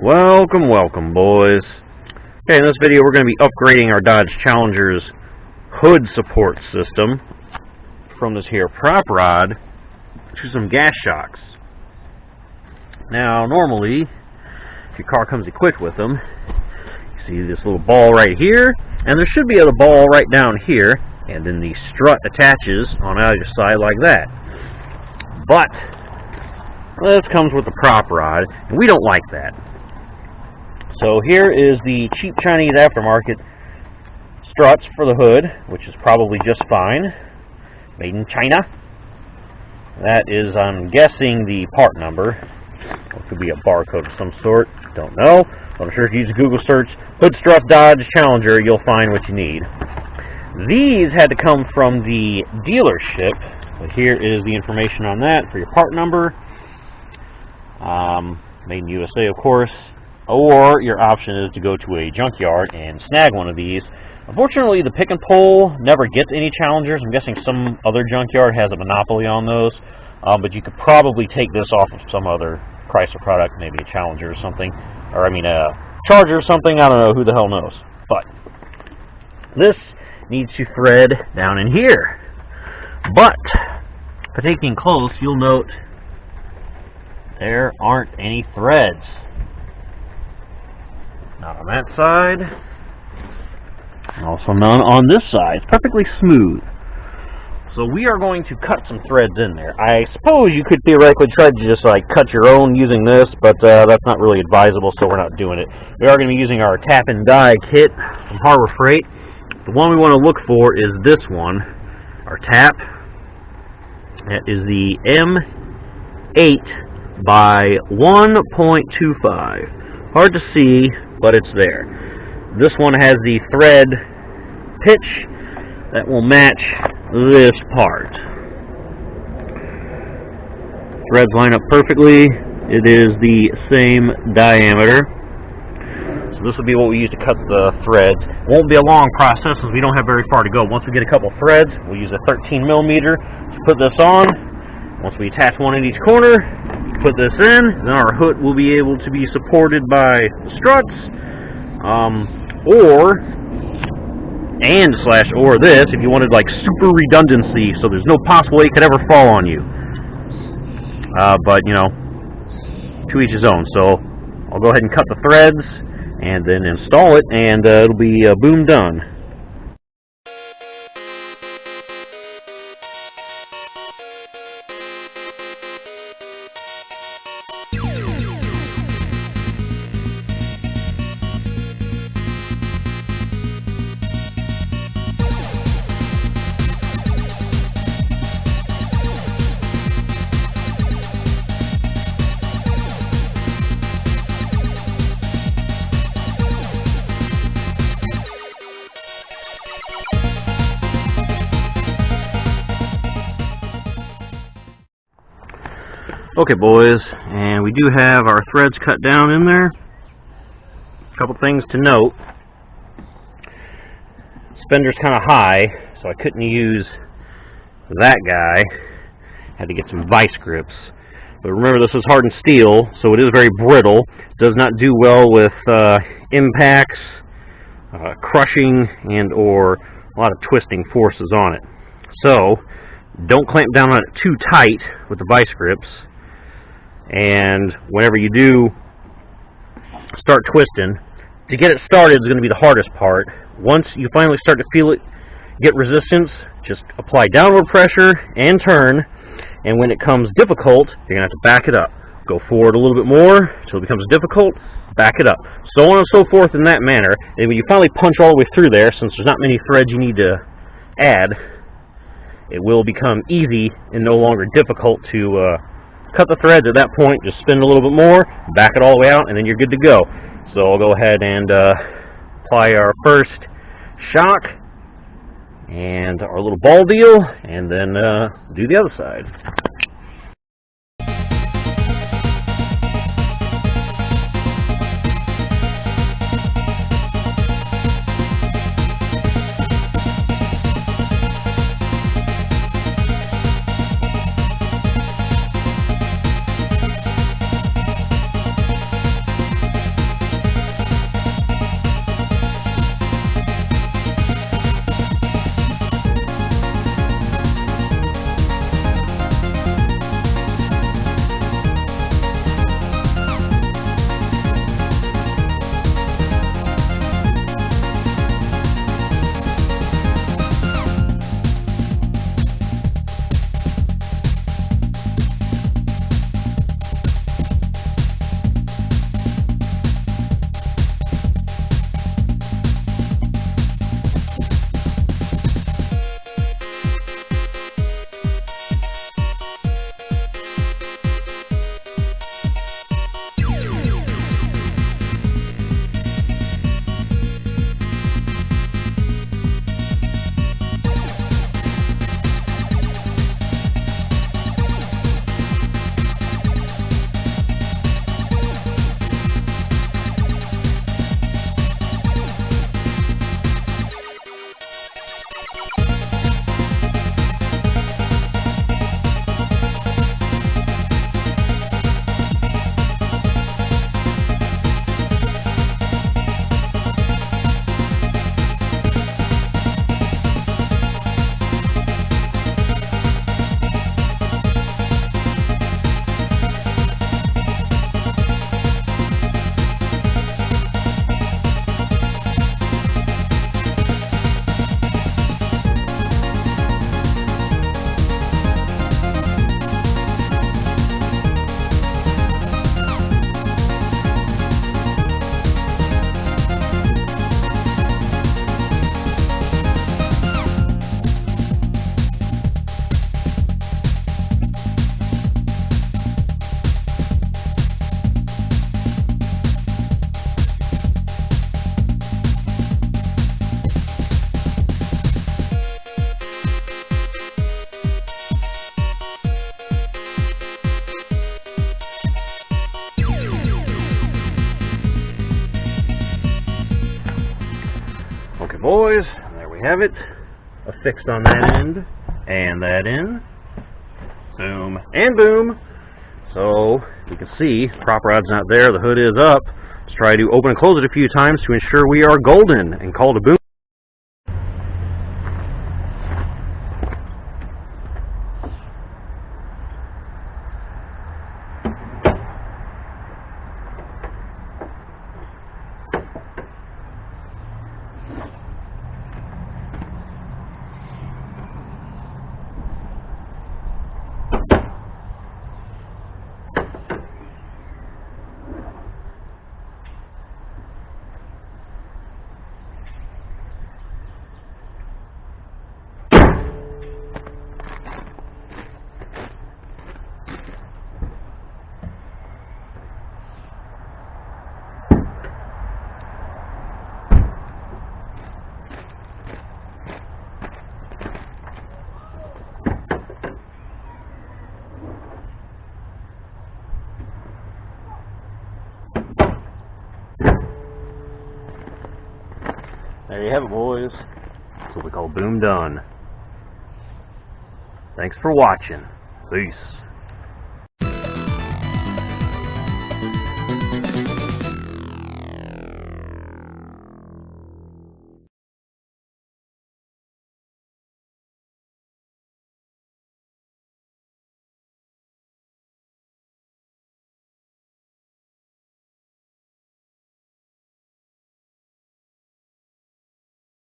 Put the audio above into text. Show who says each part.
Speaker 1: Welcome, boys. Okay, in this video we're going to be upgrading our Dodge Challenger's hood support system from this here prop rod to some gas shocks. Now, normally, if your car comes equipped with them, you see this little ball right here, and there should be a ball right down here, and then the strut attaches on either side like that. But this comes with the prop rod, and we don't like that. So here is the cheap Chinese aftermarket struts for the hood, which is probably just fine. Made in China. That is, I'm guessing, the part number. It could be a barcode of some sort. Don't know. But I'm sure if you use a Google search, hood strut Dodge Challenger, you'll find what you need. These had to come from the dealership. But here is the information on that for your part number. Made in USA, of course. Or your option is to go to a junkyard and snag one of these. Unfortunately, the pick and pull never gets any Challengers. I'm guessing some other junkyard has a monopoly on those. But you could probably take this off of some other Chrysler product, maybe a Challenger or something. Or, I mean, a Charger or something. I don't know. Who the hell knows? But this needs to thread down in here. But, if taking close, you'll note there aren't any threads. Not on that side. And also none on this side. It's perfectly smooth. So we are going to cut some threads in there. I suppose you could theoretically try to just like cut your own using this, but that's not really advisable, so we're not doing it. We are going to be using our tap and die kit from Harbor Freight. The one we want to look for is this one, our tap. That is the M8 by 1.25. Hard to see, but it's there. This one has the thread pitch that will match this part. Threads line up perfectly. It is the same diameter. So this will be what we use to cut the threads. It won't be a long process as we don't have very far to go. Once we get a couple threads, we'll use a 13 millimeter to put this on. Once we attach one in each corner, put this in, then our hood will be able to be supported by the struts, or this, if you wanted like super redundancy, so there's no possible way it could ever fall on you. But, you know, to each his own. So I'll go ahead and cut the threads, and then install it, and it'll be boom done. Okay, boys, and we do have our threads cut down in there. A couple things to note. Spender's kind of high, so I couldn't use that guy. Had to get some vice grips. But remember, this is hardened steel, so it is very brittle. Does not do well with impacts, crushing, and or a lot of twisting forces on it. So, don't clamp down on it too tight with the vice grips. And whenever you do start twisting, to get it started is going to be the hardest part. Once you finally start to feel it get resistance, just apply downward pressure and turn. And when it comes difficult, you're going to have to back it up. Go forward a little bit more until it becomes difficult, back it up. So on and so forth in that manner. And when you finally punch all the way through there, since there's not many threads you need to add, it will become easy and no longer difficult to cut the threads at that point. Just spin a little bit more, back it all the way out, and then you're good to go. So I'll go ahead and apply our first shock and our little ball deal, and then do the other side. boys, there we have it. Affixed on that end and that end. Boom and boom. So you can see prop rod's not there, the hood is up. Let's try to open and close it a few times to ensure we are golden and call it a boom. There you have it, boys. That's what we call boom done. Thanks for watching. Peace.